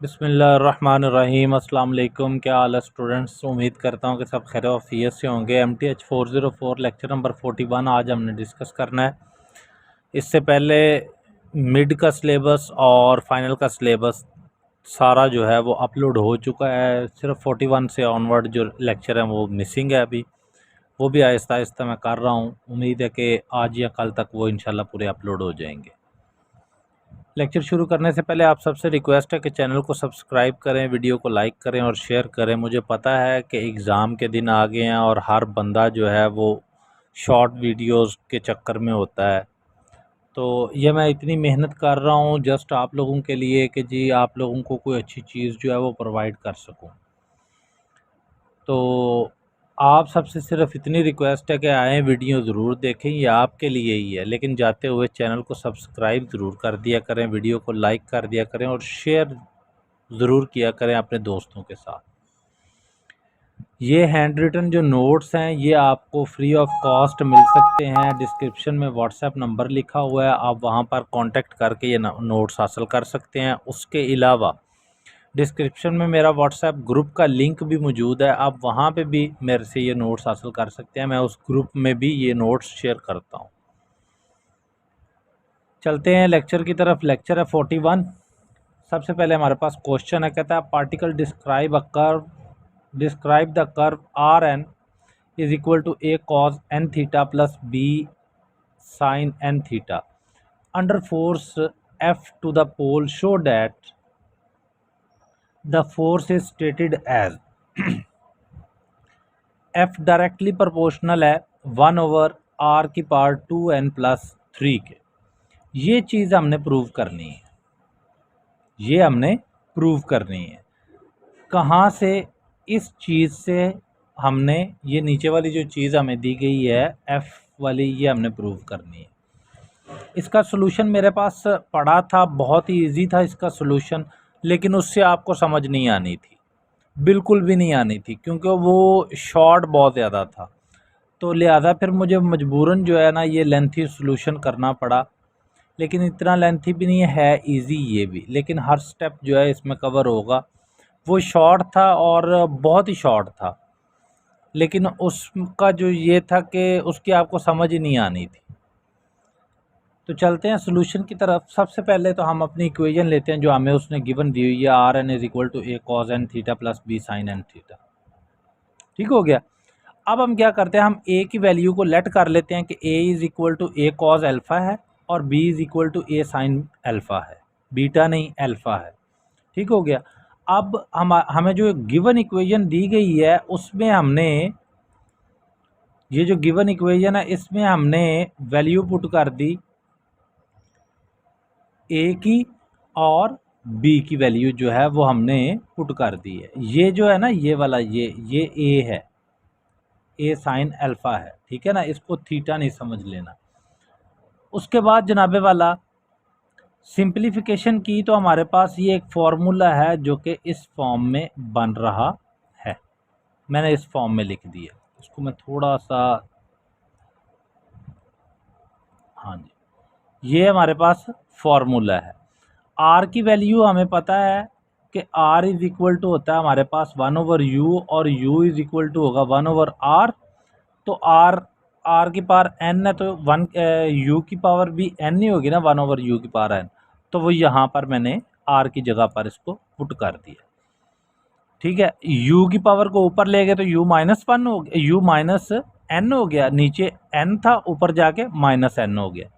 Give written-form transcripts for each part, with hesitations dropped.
बिस्मिल्लाहिर्रहमानिर्रहीम। अस्सलाम वालेकुम। क्या हाल है स्टूडेंट्स? उम्मीद करता हूँ कि सब खैर वाफियत से होंगे। MTH 404 लेक्चर नंबर 41 आज हमने डिस्कस करना है। इससे पहले मिड का सिलेबस और फाइनल का सिलेबस सारा जो है वो अपलोड हो चुका है। सिर्फ 41 से ऑनवर्ड जो लेक्चर हैं वो मिसिंग है अभी। वो भी आहिस्ता आहिस्ता मैं कर रहा हूँ। उम्मीद है कि आज या कल तक वो इंशाल्लाह पूरे अपलोड हो जाएंगे। लेक्चर शुरू करने से पहले आप सबसे रिक्वेस्ट है कि चैनल को सब्सक्राइब करें, वीडियो को लाइक करें और शेयर करें। मुझे पता है कि एग्ज़ाम के दिन आ गए हैं और हर बंदा जो है वो शॉर्ट वीडियोस के चक्कर में होता है। तो ये मैं इतनी मेहनत कर रहा हूँ जस्ट आप लोगों के लिए कि जी आप लोगों को कोई अच्छी चीज़ जो है वो प्रोवाइड कर सकूँ। तो आप सबसे सिर्फ इतनी रिक्वेस्ट है कि आएँ, वीडियो ज़रूर देखें, ये आपके लिए ही है। लेकिन जाते हुए चैनल को सब्सक्राइब ज़रूर कर दिया करें, वीडियो को लाइक कर दिया करें और शेयर ज़रूर किया करें अपने दोस्तों के साथ। ये हैंड रिटन जो नोट्स हैं ये आपको फ्री ऑफ कॉस्ट मिल सकते हैं। डिस्क्रिप्शन में व्हाट्सएप नंबर लिखा हुआ है, आप वहाँ पर कांटेक्ट करके ये नोट्स हासिल कर सकते हैं। उसके अलावा डिस्क्रिप्शन में मेरा व्हाट्सएप ग्रुप का लिंक भी मौजूद है, आप वहाँ पे भी मेरे से ये नोट्स हासिल कर सकते हैं। मैं उस ग्रुप में भी ये नोट्स शेयर करता हूँ। चलते हैं लेक्चर की तरफ। लेक्चर है 41। सबसे पहले हमारे पास क्वेश्चन है, कहता है particle describe the curve R N is equal to A cos N theta plus B sine N theta under force F to the pole show that the force is stated as F directly proportional है 1/r⁴ के। ये चीज़ हमने prove करनी है। ये हमने prove करनी है कहाँ से? इस चीज़ से हमने ये नीचे वाली जो चीज़ हमें दी गई है एफ वाली, ये हमने प्रूव करनी है। इसका सॉल्यूशन मेरे पास पड़ा था, बहुत ही इजी था इसका सॉल्यूशन, लेकिन उससे आपको समझ नहीं आनी थी, बिल्कुल भी नहीं आनी थी, क्योंकि वो शॉर्ट बहुत ज़्यादा था। तो लिहाजा फिर मुझे मजबूरन जो है ना ये लेंथी सॉल्यूशन करना पड़ा। लेकिन इतना लेंथी भी नहीं है, इजी ये भी, लेकिन हर स्टेप जो है इसमें कवर होगा। वो शॉर्ट था और बहुत ही शॉर्ट था, लेकिन उसका जो ये था कि उसकी आपको समझ ही नहीं आनी थी। तो चलते हैं सॉल्यूशन की तरफ। सबसे पहले तो हम अपनी इक्वेशन लेते हैं जो हमें उसने गिवन दी हुई है, R N is equal to A cos N theta plus B sine N theta. ठीक हो गया। अब हम क्या करते हैं, हम ए की वैल्यू को लेट कर लेते हैं कि A is equal to A cos alpha है और B is equal to A sine alpha है, बीटा नहीं अल्फ़ा है। ठीक हो गया। अब हमें जो गिवन इक्वेशन दी गई है उसमें हमने ये जो गिवन इक्वेशन है इसमें हमने वैल्यू पुट कर दी ए की और बी की वैल्यू जो है वो हमने पुट कर दी है। ये जो है ना ये वाला ये ए है, ए साइन अल्फ़ा है, ठीक है ना, इसको थीटा नहीं समझ लेना। उसके बाद जनाबे वाला सिंप्लीफिकेशन की तो हमारे पास ये एक फॉर्मूला है जो कि इस फॉर्म में बन रहा है। मैंने इस फॉर्म में लिख दिया, उसको मैं थोड़ा सा, हाँ जी, ये हमारे पास फॉर्मूला है। आर की वैल्यू हमें पता है कि आर इज इक्वल टू होता है हमारे पास 1/u और u इज इक्वल टू होगा 1/r। तो आर की पावर n है तो u की पावर भी n ही होगी ना, 1/u की पावर n। तो वो यहाँ पर मैंने r की जगह पर इसको पुट कर दिया। ठीक है, u की पावर को ऊपर ले गए तो u-1 हो गया, u-n हो गया, नीचे n था ऊपर जाके -n हो गया,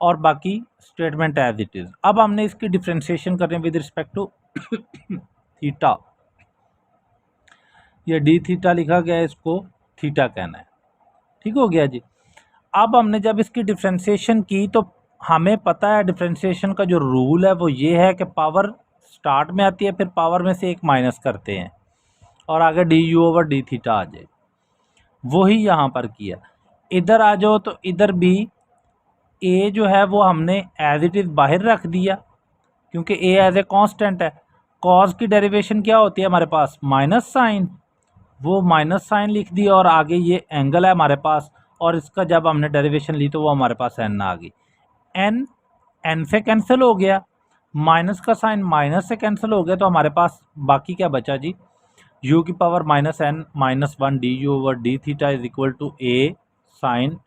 और बाकी स्टेटमेंट एज इट इज़। अब हमने इसकी डिफ्रेंशिएशन करनी विद रिस्पेक्ट टू थीटा। ये डी थीटा लिखा गया है, इसको थीटा कहना है। ठीक हो गया जी। अब हमने जब इसकी डिफ्रेंशिएशन की तो हमें पता है डिफ्रेंशिएशन का जो रूल है वो ये है कि पावर स्टार्ट में आती है, फिर पावर में से एक माइनस करते हैं और आगे d you over D theta आ जाए। वही यहाँ पर किया। इधर आ जाओ तो इधर भी ए जो है वो हमने एज इट इज़ बाहर रख दिया, क्योंकि ए एज ए कांस्टेंट है। कॉज की डेरिवेशन क्या होती है हमारे पास? माइनस साइन, वो माइनस साइन लिख दिया और आगे ये एंगल है हमारे पास, और इसका जब हमने डेरिवेशन ली तो वो हमारे पास एन आ गई। एन एन से कैंसिल हो गया, माइनस का साइन माइनस से कैंसिल हो गया, तो हमारे पास बाकी क्या बचा जी, u की power minus N minus one D you over D theta is equal to A sine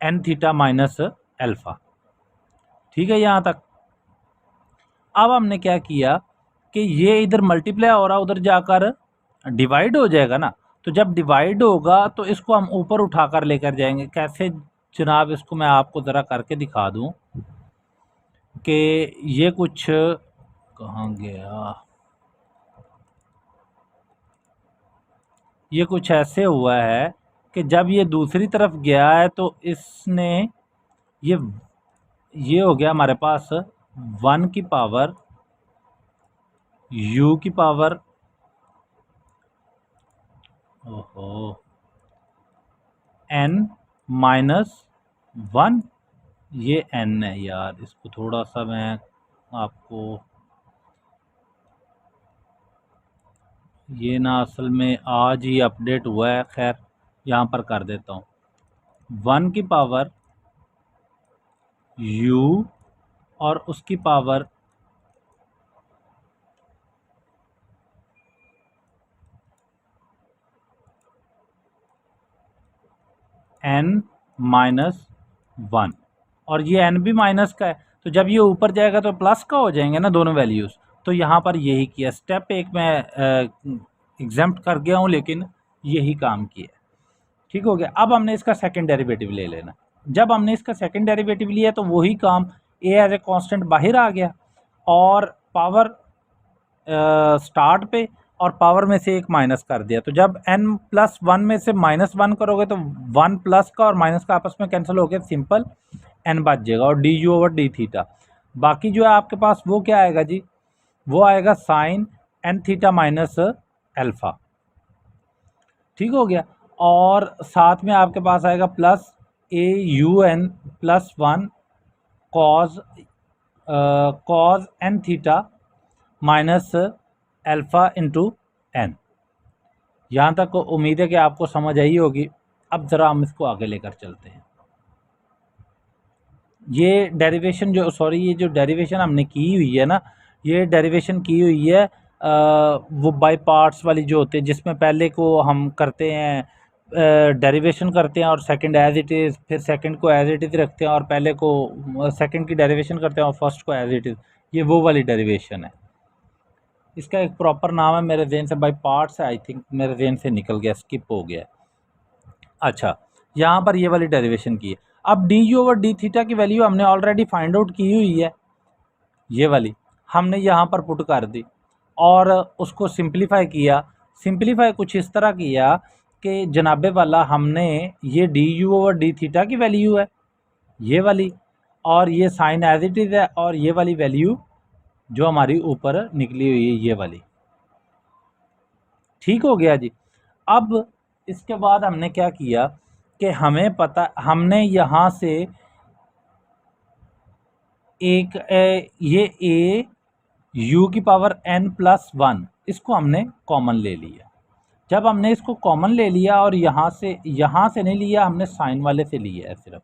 N theta minus alpha. ठीक है यहाँ तक। अब हमने क्या किया कि ये इधर मल्टीप्लाई हो रहा, उधर जाकर डिवाइड हो जाएगा ना, तो जब डिवाइड होगा तो इसको हम ऊपर उठाकर लेकर जाएंगे। कैसे जनाब, इसको मैं आपको ज़रा करके दिखा दूं कि ये कुछ कहाँ गया, ये कुछ ऐसे हुआ है कि जब ये दूसरी तरफ गया है तो इसने ये हो गया हमारे पास 1 की पावर u की पावर, ओहो, n माइनस 1, ये n है यार, इसको थोड़ा सा मैं आपको, ये ना असल में आज ही अपडेट हुआ है, खैर यहाँ पर कर देता हूँ। 1 की पावर u और उसकी पावर n माइनस 1, और ये n भी माइनस का है, तो जब ये ऊपर जाएगा तो प्लस का हो जाएंगे ना दोनों वैल्यूज़। तो यहाँ पर यही किया, स्टेप एक मैं एग्जाम्प्ट कर गया हूँ, लेकिन यही काम किया। ठीक हो गया। अब हमने इसका सेकंड डेरिवेटिव ले लेना। जब हमने इसका सेकंड डेरिवेटिव लिया तो वही काम, ए एज ए कांस्टेंट बाहर आ गया और पावर स्टार्ट पे और पावर में से एक माइनस कर दिया। तो जब n प्लस वन में से माइनस वन करोगे तो 1 प्लस का और माइनस का आपस में कैंसिल हो गया, सिंपल n बच जाएगा और D you over D theta. बाकी जो है आपके पास वो क्या आएगा जी, वो आएगा sine N theta minus alpha. ठीक हो गया। और साथ में आपके पास आएगा plus A U N plus 1 cos cos N theta minus alpha into N. यहाँ तक उम्मीद है कि आपको समझ आई होगी। अब ज़रा हम इसको आगे लेकर चलते हैं। ये डेरिवेशन जो ये जो डेरिवेशन हमने की हुई है ना, ये डेरिवेशन की हुई है वो बाय पार्ट्स वाली जो होते हैं, जिसमें पहले को हम करते हैं डेरिवेशन करते हैं और सेकंड एज इट इज़, फिर सेकंड को एज इट इज़ रखते हैं और पहले को सेकंड की डेरिवेशन करते हैं और फर्स्ट को एज इट इज़। ये वो वाली डेरिवेशन है। इसका एक प्रॉपर नाम है, मेरे जहन से बाय पार्ट्स है, आई थिंक मेरे जहन से निकल गया, स्किप हो गया। अच्छा, यहाँ पर ये वाली डेरिवेशन की है। अब D you over D theta की वैल्यू हमने ऑलरेडी फाइंड आउट की हुई है, ये वाली हमने यहाँ पर पुट कर दी और उसको सिंप्लीफाई किया। सिंप्लीफाई कुछ इस तरह किया कि जनाबे वाला हमने ये D you over D theta की वैल्यू है ये वाली, और ये साइन एज इट इज़ है, और ये वाली वैल्यू जो हमारी ऊपर निकली हुई है ये वाली। ठीक हो गया जी। अब इसके बाद हमने क्या किया कि हमें पता, हमने यहाँ से एक ये ए यू की पावर n प्लस 1 इसको हमने कॉमन ले लिया। जब हमने इसको कॉमन ले लिया और यहाँ से नहीं लिया, हमने साइन वाले से लिया है सिर्फ।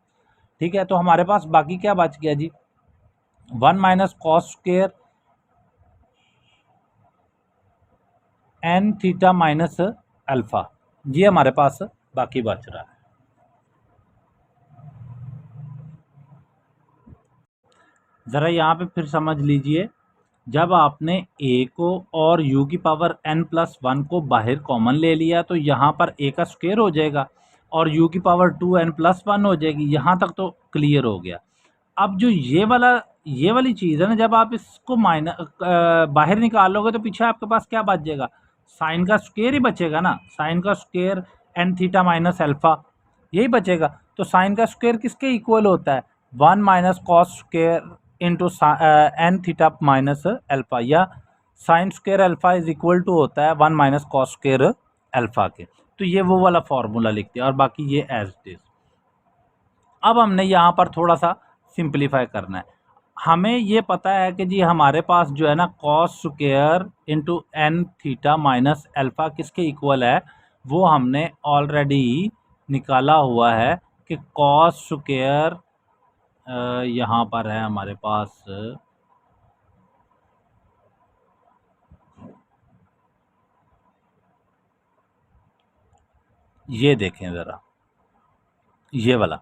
ठीक है, तो हमारे पास बाकी क्या बच गया जी, 1 minus cos square N theta minus alpha, ये हमारे पास बाकी बच रहा है। ज़रा यहाँ पे फिर समझ लीजिए, जब आपने a को और u की पावर n प्लस 1 को बाहर कॉमन ले लिया तो यहाँ पर a का स्क्वायर हो जाएगा और u की पावर 2n प्लस 1 हो जाएगी। यहाँ तक तो क्लियर हो गया। अब जो ये वाली चीज़ है ना, जब आप इसको बाहर निकालोगे तो पीछे आपके पास क्या बच जाएगा, साइन का स्क्वायर ही बचेगा ना, साइन का square N theta minus alpha, यही बचेगा। तो साइन का स्क्वायर किसके इक्वल होता है, 1 minus cos square into N theta minus alpha, या sine square alpha is equal to होता है 1 माइनस कॉस स्क्वायर अल्फ़ा के। तो ये वो वाला फार्मूला लिखते हैं और बाकी ये एज इट इज़। अब हमने यहाँ पर थोड़ा सा सिंप्लीफाई करना है। हमें ये पता है कि जी हमारे पास जो है ना cos square into N theta minus alpha किसके इक्वल है, वो हमने ऑलरेडी निकाला हुआ है कि कॉस स्क्वायर यहाँ पर है हमारे पास ये देखें ज़रा, ये वाला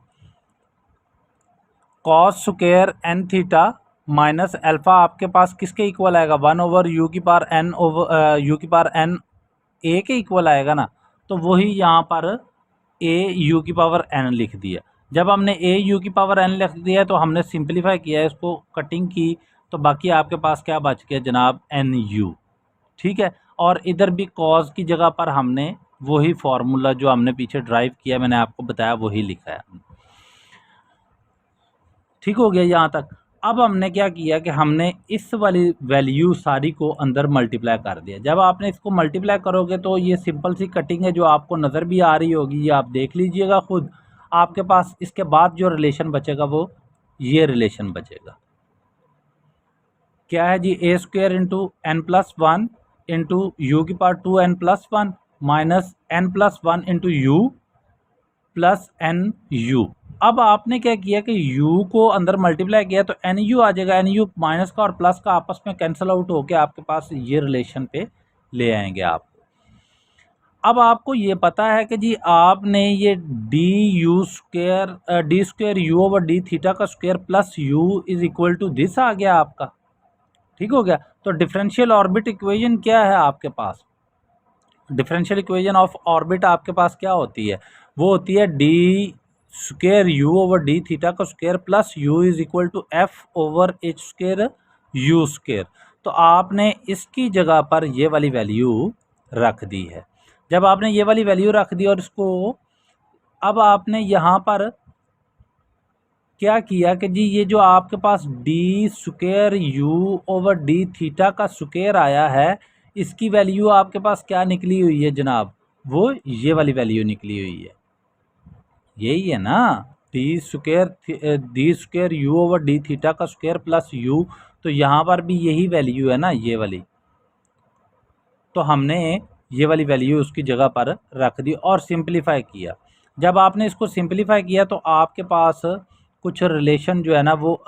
cos square N theta minus alpha आपके पास किसके इक्वल आएगा, 1/u⁴n ओवर u⁴n ए के इक्वल आएगा ना। तो वही यहाँ पर au⁴n लिख दिया। जब हमने au⁴n लिख दिया तो हमने सिंप्लीफाई किया है, इसको कटिंग की, तो बाकी आपके पास क्या बच गया जनाब, nu। ठीक है, और इधर भी कॉज की जगह पर हमने वही फार्मूला जो हमने पीछे ड्राइव किया, मैंने आपको बताया, वही लिखा है। ठीक हो गया यहाँ तक। अब हमने क्या किया कि हमने इस वाली वैल्यू सारी को अंदर मल्टीप्लाई कर दिया। जब आपने इसको मल्टीप्लाई करोगे तो ये सिंपल सी कटिंग है जो आपको नज़र भी आ रही होगी, ये आप देख लीजिएगा खुद। आपके पास इसके बाद जो रिलेशन बचेगा वो ये रिलेशन बचेगा, क्या है जी, a² into n+1 into u⁴2n+1 minus n+1 into u plus nu। अब आपने क्या किया कि u को अंदर मल्टीप्लाई किया तो nu आ जाएगा, nu माइनस का और प्लस का आपस में कैंसिल आउट होके आपके पास ये रिलेशन पे ले आएंगे आपको। अब आपको ये पता है कि जी आपने ये d² u/d θ का square plus u is equal to this आ गया आपका। ठीक हो गया। तो डिफरेंशियल ऑर्बिट इक्वेशन क्या है आपके पास, डिफरेंशियल इक्वेशन ऑफ ऑर्बिट आपके पास क्या होती है, वो होती है d² u/d θ का square plus u is equal to f/h² u²। तो आपने इसकी जगह पर ये वाली वैल्यू रख दी है। जब आपने ये वाली वैल्यू रख दी और इसको अब आपने यहाँ पर क्या किया कि जी ये जो आपके पास d² u/d θ का स्क्वायर आया है, इसकी वैल्यू आपके पास क्या निकली हुई है जनाब, वो ये वाली वैल्यू निकली हुई है, यही है ना, d² u/d θ का स्क्वायर प्लस u। तो यहाँ पर भी यही वैल्यू है ना, ये वाली। तो हमने ये वाली वैल्यू उसकी जगह पर रख दी और सिंपलीफाई किया। जब आपने इसको सिंपलीफाई किया तो आपके पास कुछ रिलेशन जो है ना वो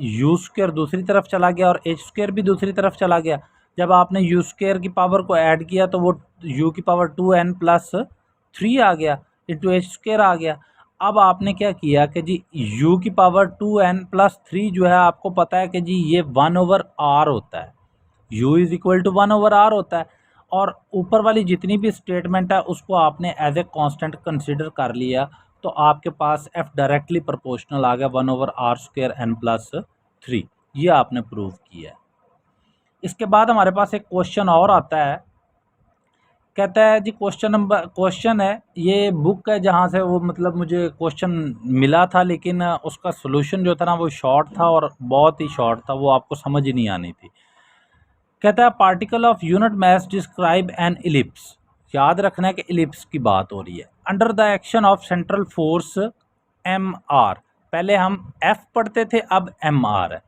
u² दूसरी तरफ चला गया और h² भी दूसरी तरफ चला गया। जब आपने u² की पावर को ऐड किया तो वो u⁴2n+3 आ गया इंटू h² आ गया। अब आपने क्या किया कि जी u⁴2n+3 जो है आपको पता है कि जी ये 1/r होता है, u is equal to 1/r होता है। और ऊपर वाली जितनी भी स्टेटमेंट है उसको आपने एज ए कांस्टेंट कंसिडर कर लिया, तो आपके पास f डायरेक्टली प्रोपोर्शनल आ गया 1/r² n+3। ये आपने प्रूव किया है। इसके बाद हमारे पास एक क्वेश्चन और आता है, कहता है जी क्वेश्चन है, ये बुक है जहाँ से वो मतलब मुझे क्वेश्चन मिला था, लेकिन उसका सोल्यूशन जो था ना वो शॉर्ट था और बहुत ही शॉर्ट था, वो आपको समझ ही नहीं आनी थी। कहता है particle of unit mass describe N ellipse. याद रखना है कि इलिप्स की बात हो रही है। Under the action of central force mr, पहले हम f पढ़ते थे, अब mr है।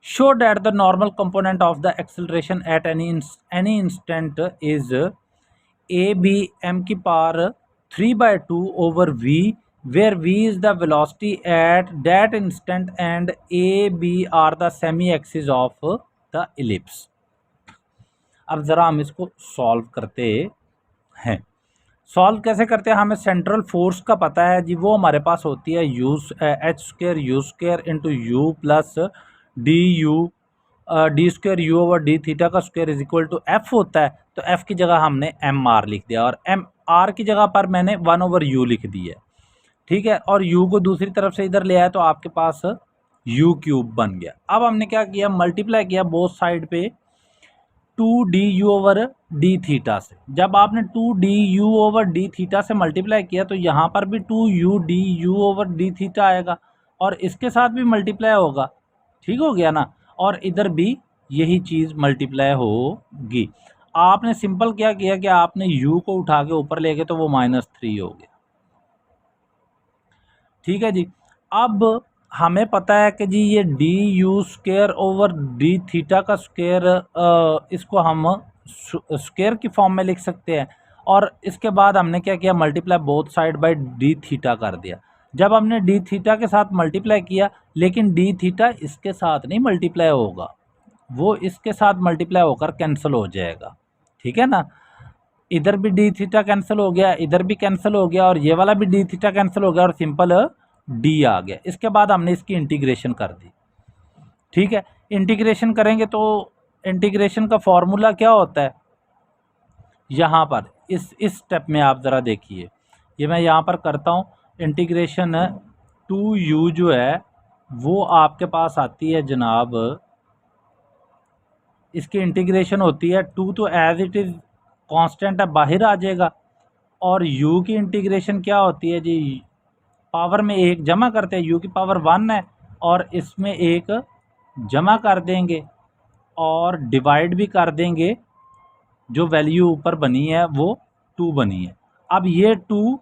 Show that the normal component of the acceleration at any instant is ab m⁴3/2 over v, where v is the velocity at that instant and a b are the semi axis of the ellipse। अब ज़रा हम इसको solve करते हैं। Solve कैसे करते हैं, हमें सेंट्रल फोर्स का पता है जी, वो हमारे पास होती है h² u² into u plus d² u/d θ का square is equal to f होता है। तो f की जगह हमने mr लिख दिया और mr की जगह पर मैंने 1/u लिख दी है। ठीक है, और u को दूसरी तरफ से इधर ले आया तो आपके पास u³ बन गया। अब हमने क्या किया, मल्टीप्लाई किया बोथ साइड पे 2du/d θ से। जब आपने 2du/d θ से मल्टीप्लाई किया तो यहाँ पर भी 2u/d θ आएगा और इसके साथ भी मल्टीप्लाई होगा। ठीक हो गया ना, और इधर भी यही चीज़ मल्टीप्लाई होगी। आपने सिंपल क्या किया कि आपने u को उठा के ऊपर ले गए तो वो -3 हो गया। ठीक है जी। अब हमें पता है कि जी ये du²/d θ का स्क्वायर, इसको हम स्क्वायर की फॉर्म में लिख सकते हैं। और इसके बाद हमने क्या किया, multiply both side by d θ कर दिया। जब हमने d θ के साथ मल्टीप्लाई किया, लेकिन d θ इसके साथ नहीं मल्टीप्लाई होगा, वो इसके साथ मल्टीप्लाई होकर कैंसिल हो जाएगा। ठीक है ना, इधर भी डी थीटा कैंसिल हो गया, इधर भी कैंसिल हो गया, और ये वाला भी डी थीटा कैंसिल हो गया, और सिंपल डी आ गया। इसके बाद हमने इसकी इंटीग्रेशन कर दी। ठीक है, इंटीग्रेशन करेंगे तो इंटीग्रेशन का फॉर्मूला क्या होता है, यहाँ पर इस स्टेप में आप ज़रा देखिए, ये मैं यहाँ पर करता हूँ। इंटीग्रेशन 2u जो है वो आपके पास आती है जनाब, इसकी इंटीग्रेशन होती है 2 तो एज इट इज़ कांस्टेंट है, बाहर आ जाएगा। और u की इंटीग्रेशन क्या होती है जी, पावर में एक जमा करते हैं, u की पावर 1 है, और इसमें एक जमा कर देंगे और डिवाइड भी कर देंगे, जो वैल्यू ऊपर बनी है वो 2 बनी है। अब ये 2,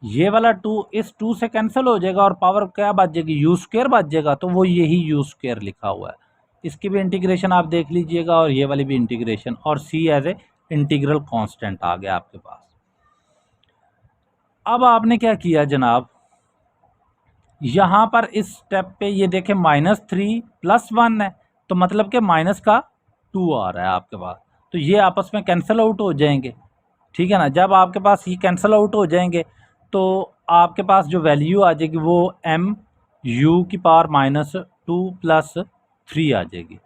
ये वाला 2 इस 2 से कैंसिल हो जाएगा, और पावर क्या बच जाएगी, यू स्क्वायर बच जाएगा, तो वो यही यू स्क्वायर लिखा हुआ है। इसकी भी इंटीग्रेशन आप देख लीजिएगा, और ये वाली भी इंटीग्रेशन, और c as a integral constant आ गया आपके पास। अब आपने क्या किया जनाब, यहाँ पर इस स्टेप पे ये देखें -3 + 1 है, तो मतलब कि माइनस का 2 आ रहा है आपके पास, तो ये आपस में कैंसिल आउट हो जाएंगे। ठीक है ना, जब आपके पास ये कैंसिल आउट हो जाएंगे तो आपके पास जो वैल्यू आ जाएगी वो mu की पावर -2 + 3 आ जाएगी।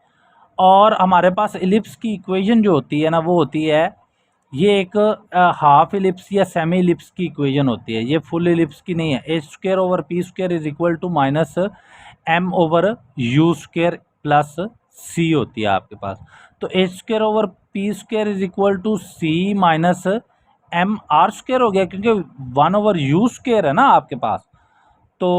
और हमारे पास एलिप्स की इक्वेशन जो होती है ना, वो होती है, ये एक हाफ एलिप्स या सेमी एलिप्स की इक्वेशन होती है, ये फुल एलिप्स की नहीं है। h² / p² = -m/u² + c होती है आपके पास। तो h² / p² = c - mr² हो गया, क्योंकि 1/u² है ना आपके पास, तो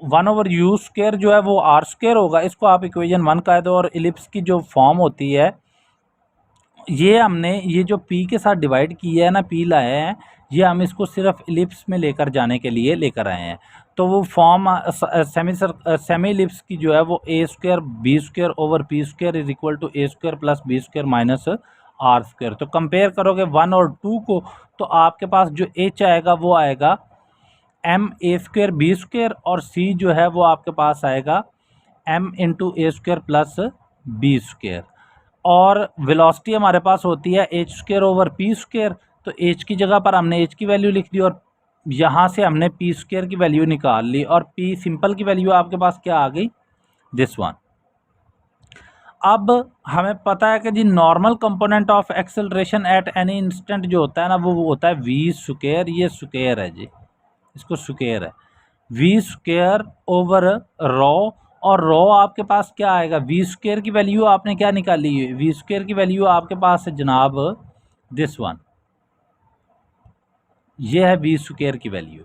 1/u² जो है वो r² होगा। इसको आप इक्वेशन 1 कह दो। और एलिप्स की जो फॉर्म होती है, ये हमने ये जो p के साथ डिवाइड किया है ना, p लाए हैं, ये हम इसको सिर्फ एलिप्स में लेकर जाने के लिए लेकर आए हैं। तो वो फॉर्म सेमी एलिप्स की जो है वो a² b² / p² = a² + b² - r²। तो कंपेयर करोगे 1 और 2 को, तो आपके पास जो h आएगा वो आएगा ma² b², और c जो है वो आपके पास आएगा m × a² + b²। और वेलोसिटी हमारे पास होती है h² / p², तो h की जगह पर हमने h की वैल्यू लिख दी, और यहाँ से हमने p² की वैल्यू निकाल ली, और p सिंपल की वैल्यू आपके पास क्या आ गई, दिस वन। अब हमें पता है कि जी normal component of acceleration at any instant जो होता है ना, वो होता है v², ये स्क्वायर है जी, इसको स्क्वायर है, v² /ρ। और ρ आपके पास क्या आएगा, v² की वैल्यू आपने क्या निकाली है, v² की वैल्यू आपके पास है जनाब दिस वन, ये है v² की वैल्यू।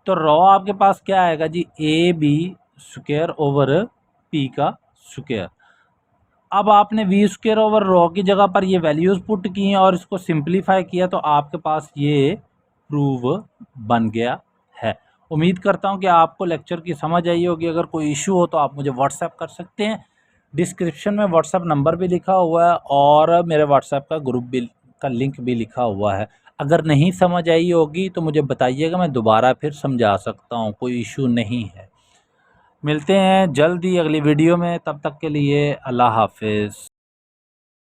तो ρ आपके पास क्या आएगा जी, ab² / p का स्क्वायर। अब आपने v² /ρ की जगह पर ये वैल्यूज़ पुट की हैं और इसको सिंप्लीफाई किया, तो आपके पास ये प्रूव बन गया है। उम्मीद करता हूँ कि आपको लेक्चर की समझ आई होगी। अगर कोई इशू हो तो आप मुझे व्हाट्सएप कर सकते हैं, डिस्क्रिप्शन में व्हाट्सएप नंबर भी लिखा हुआ है, और मेरे व्हाट्सएप का ग्रुप भी का लिंक भी लिखा हुआ है। अगर नहीं समझ आई होगी तो मुझे बताइएगा, मैं दोबारा फिर समझा सकता हूँ, कोई इशू नहीं है। मिलते हैं जल्द ही अगली वीडियो में, तब तक के लिए अल्लाह हाफिज़।